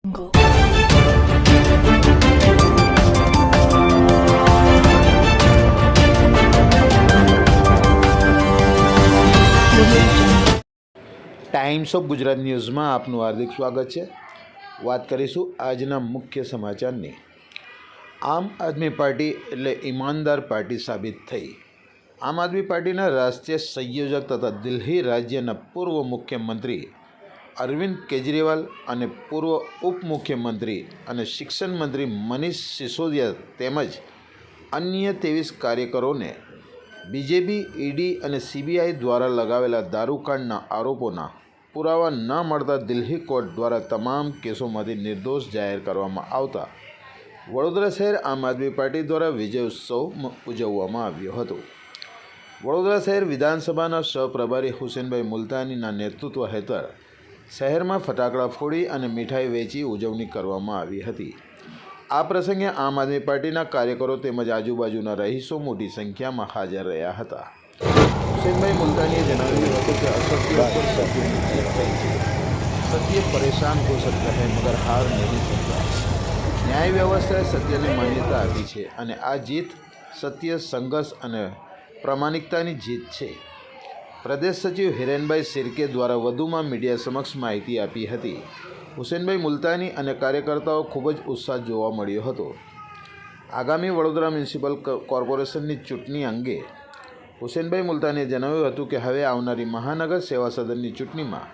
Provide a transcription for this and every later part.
Times of Gujarat ન્યૂઝમાં આપનું હાર્દિક સ્વાગત છે। વાત કરીશું આજના મુખ્ય સમાચારની। આમ આદમી પાર્ટી એટલે ઈમાનદાર પાર્ટી સાબિત થઈ। આમ આદમી પાર્ટીના રાષ્ટ્રીય સંયોજક તથા દિલ્હી રાજ્યના પૂર્વ મુખ્યમંત્રી અરવિંદ કેજરીવાલ અને પૂર્વ ઉપમુખ્યમંત્રી અને શિક્ષણ મંત્રી મનીષ સિસોદિયા તેમજ અન્ય 23 કાર્યકરોને બીજેપી, ઈડી અને સીબીઆઈ દ્વારા લગાવેલા દારૂકાંડના આરોપોના પુરાવા ન મળતા દિલ્હી કોર્ટ દ્વારા તમામ કેસોમાંથી નિર્દોષ જાહેર કરવામાં આવતા વડોદરા શહેર આમ આદમી પાર્ટી દ્વારા વિજય ઉત્સવ ઉજવવામાં આવ્યો હતો। વડોદરા શહેર વિધાનસભાના સહપ્રભારી હુસેનભાઈ મુલતાનીના નેતૃત્વ હેઠળ શહેરમાં ફટાકડા ફોડી અને મીઠાઈ વેચી ઉજવણી કરવામાં આવી હતી। આ પ્રસંગે આમ આદમી પાર્ટીના કાર્યકરો તેમજ આજુબાજુના રહીશો મોટી સંખ્યામાં હાજર રહ્યા હતા। હુસેનભાઈ મુલતાનીએ જણાવ્યું હતું કે અસત્ય પર સત્યની જીત થઈ છે। સત્ય પરેશાન હો सकता है मगर हार नहीं सकता। ન્યાય વ્યવસ્થાએ સત્યને માન્યતા આપી છે અને આ જીત સત્ય, સંઘર્ષ અને પ્રામાણિકતાની જીત છે। પ્રદેશ સચિવ હિરેનભાઈ શિર્કે દ્વારા વધુમાં મીડિયા સમક્ષ માહિતી આપી હતી। હુસેનભાઈ મુલતાની અને કાર્યકર્તાઓ ખૂબ જ ઉત્સાહ જોવા મળ્યો હતો। આગામી વડોદરા મ્યુનિસિપલ કોર્પોરેશનની ચૂંટણી અંગે હુસેનભાઈ મુલતાનીએ જણાવ્યું હતું કે હવે આવનારી મહાનગર સેવા સદનની ચૂંટણીમાં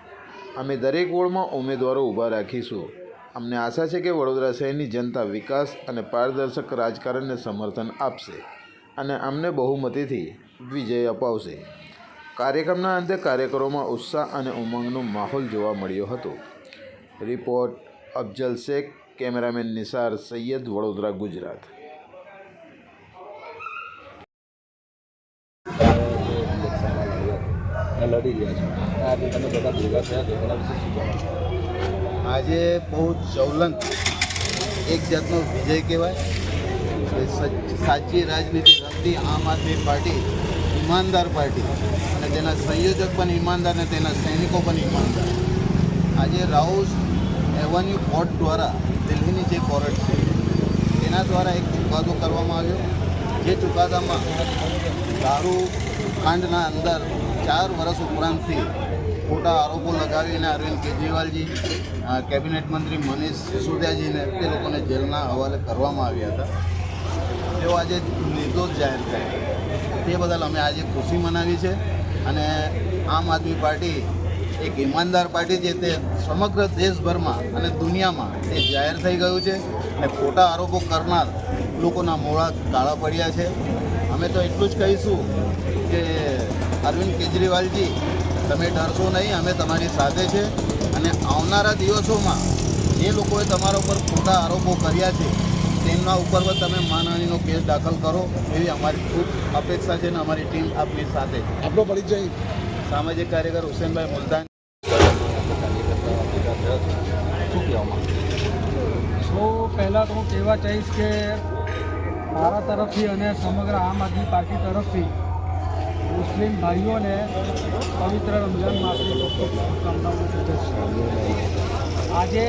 અમે દરેક વોર્ડમાં ઉમેદવારો ઊભા રાખીશું। અમને આશા છે કે વડોદરા શહેરની જનતા વિકાસ અને પારદર્શક રાજકારણને સમર્થન આપશે અને અમને બહુમતીથી વિજય અપાવશે। કાર્યક્રમના અંતે કાર્યકરોમાં ઉત્સાહ અને ઉમંગનો માહોલ જોવા મળ્યો હતો। Report Afzal Shaikh, cameraman Nisar Sayyed, Vadodara, Gujarat. આજે બહુ જ્વલંત એક જાતનો વિજય કહેવાય। સાચી રાજનીતિ રમતી આમ આદમી પાર્ટી ઈમાનદાર પાર્ટી અને તેના સંયોજક પણ ઈમાનદાર અને તેના સૈનિકો પણ ઈમાનદાર। આજે રાઉસ એવન્યુ કોર્ટ દ્વારા દિલ્હીની જે કોર્ટ છે તેના દ્વારા એક ચુકાદો કરવામાં આવ્યો। જે ચુકાદામાં દારૂ કાંડના અંદર 4 વર્ષ ઉપરાંતથી ખોટા આરોપો લગાવીને અરવિંદ કેજરીવાલજી, કેબિનેટ મંત્રી મનીષ સિસોદિયાજીને તે લોકોને જેલના હવાલે કરવામાં આવ્યા હતા। તેઓ આજે નિર્દોષ જાહેર થયા। તે બદલ અમે આજે ખુશી મનાવી છે અને આમ આદમી પાર્ટી એક ઈમાનદાર પાર્ટી છે તે સમગ્ર દેશભરમાં અને દુનિયામાં તે જાહેર થઈ ગયું છે અને ખોટા આરોપો કરનાર લોકોના મોઢા કાળા પડ્યા છે। અમે તો એટલું જ કહીશું કે અરવિંદ કેજરીવાલજી, તમે ડરશો નહીં, અમે તમારી સાથે છે અને આવનારા દિવસોમાં જે લોકોએ તમારા ઉપર ખોટા આરોપો કર્યા છે તેમના ઉપર પણ તમે માનહાનિનો કેસ દાખલ કરો એવી અમારી ખૂબ અપેક્ષા છે અને અમારી ટીમ આપની સાથે છે। આપનો પરિચય? સામાજિક કાર્યકર હુસેનભાઈ મુલતાની। પહેલાં તો હું કહેવા ચાહીશ કે મારા તરફથી અને સમગ્ર આમ આદમી પાર્ટી તરફથી મુસ્લિમ ભાઈઓને પવિત્ર રમઝાન માસની શુભકામનાઓ છે। આજે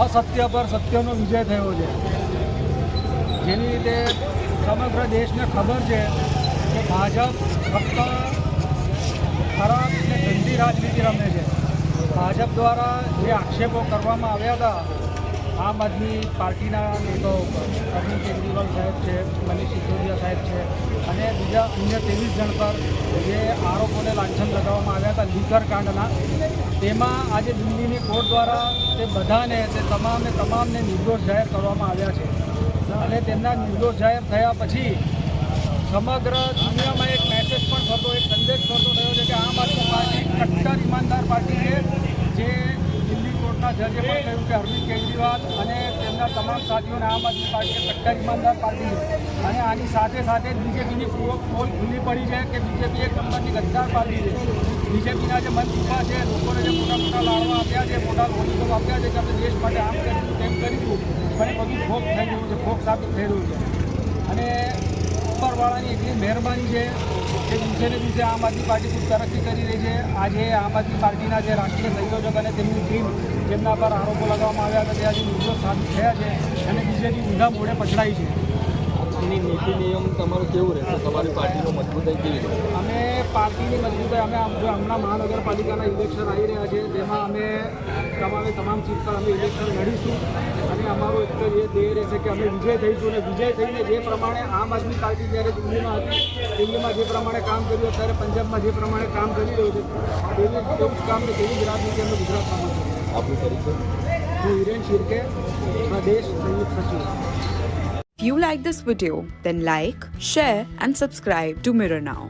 અસત્ય પર સત્યનો વિજય થયો છે, જેની રીતે સમગ્ર દેશને ખબર છે કે ભાજપ ફક્ત ખરાબ અને ગંદી રાજનીતિ રમે છે। ભાજપ દ્વારા જે આક્ષેપો કરવામાં આવ્યા હતા આમ આદમી પાર્ટીના નેતાઓ પર, અરવિંદ કેજરીવાલ સાહેબ છે, મનીષ સિસોદિયા સાહેબ છે અને બીજા અન્ય 23 જણ પર જે આરોપોને લાંછન લગાવવામાં આવ્યા હતા લીકર કાંડના, તેમાં આજે દિલ્હીની કોર્ટ દ્વારા તે બધાને તે તમામને નિર્દોષ જાહેર કરવામાં આવ્યા છે અને તેમના નિર્દોષ જાહેર થયા પછી સમગ્ર દુનિયામાં એક મેસેજ પણ થતો, એક સંદેશ થતો થયો છે કે આમ આદમી પાર્ટી કટ્ટર ઈમાનદાર પાર્ટી છે। જે દિલ્હી કોર્ટના જજે પણ કહ્યું કે અરવિંદ કેજરીવાલ અને તેમના તમામ સાથીઓને આમ આદમી પાર્ટી કટ્ટર ઈમાનદાર પાર્ટી છે અને આની સાથે સાથે બીજેપીની પોલ ખુલ્લી પડી છે કે બીજેપી એક નંબરની ગદ્દાર પાર્ટી છે। બીજેપીના જે મનસુખા છે, લોકોને જે મોટા લાડવા આપ્યા છે, મોટા લોહીકો આપ્યા છે કે આપણે દેશ માટે આમ કરીશું તેમ કરીશું, પણ એ બધું ખોખ થઈ રહ્યું છે, ખોખ સાબિત થઈ રહ્યું છે અને ઉપરવાળાની એટલી મહેરબાની છે કે દિવસે ને દિવસે આમ આદમી પાર્ટી ખૂબ તરક્કી કરી રહી છે. આજે આમ આદમી પાર્ટીના જે રાષ્ટ્રીય સંયોજક અને તેમની ટીમ જેમના પર આરોપો લગાવવામાં આવ્યા હતા તે આજે નિર્દોષ સાબિત થયા છે અને બીજેપી ઊંધા મોઢે પછડાઈ છે. એની નીતિ નિયમ તમારું કેવું રહેશે? તમારી પાર્ટીનો મજબૂતાઈ કેવી રહેશે? અમે પાર્ટીની મજબૂતાઈ અમે હમણાં મહાનગરપાલિકાના ઇલેક્શન આવી રહ્યા છે તેમાં અમે તમામ સીટ પર અમે ઇલેક્શન લડીશું અને અમારો એક જ એ ધ્યેય રહેશે કે અમે વિજય થઈશું અને વિજય થઈને જે પ્રમાણે આમ આદમી પાર્ટી જ્યારે દિલ્હીમાં હતી દિલ્હીમાં જે પ્રમાણે કામ કર્યું અત્યારે પંજાબમાં જે પ્રમાણે કામ કરી રહ્યું છે તેવું જ કામ ને તેવી જ રાજનીતિ અમે ગુજરાતમાં કરીશું. આપણું પરિચય? હું હિરેન શિર્કે, પ્રદેશ સંયુક્ત સચિવ. If you like this video, then like, share and subscribe to Mirror Now.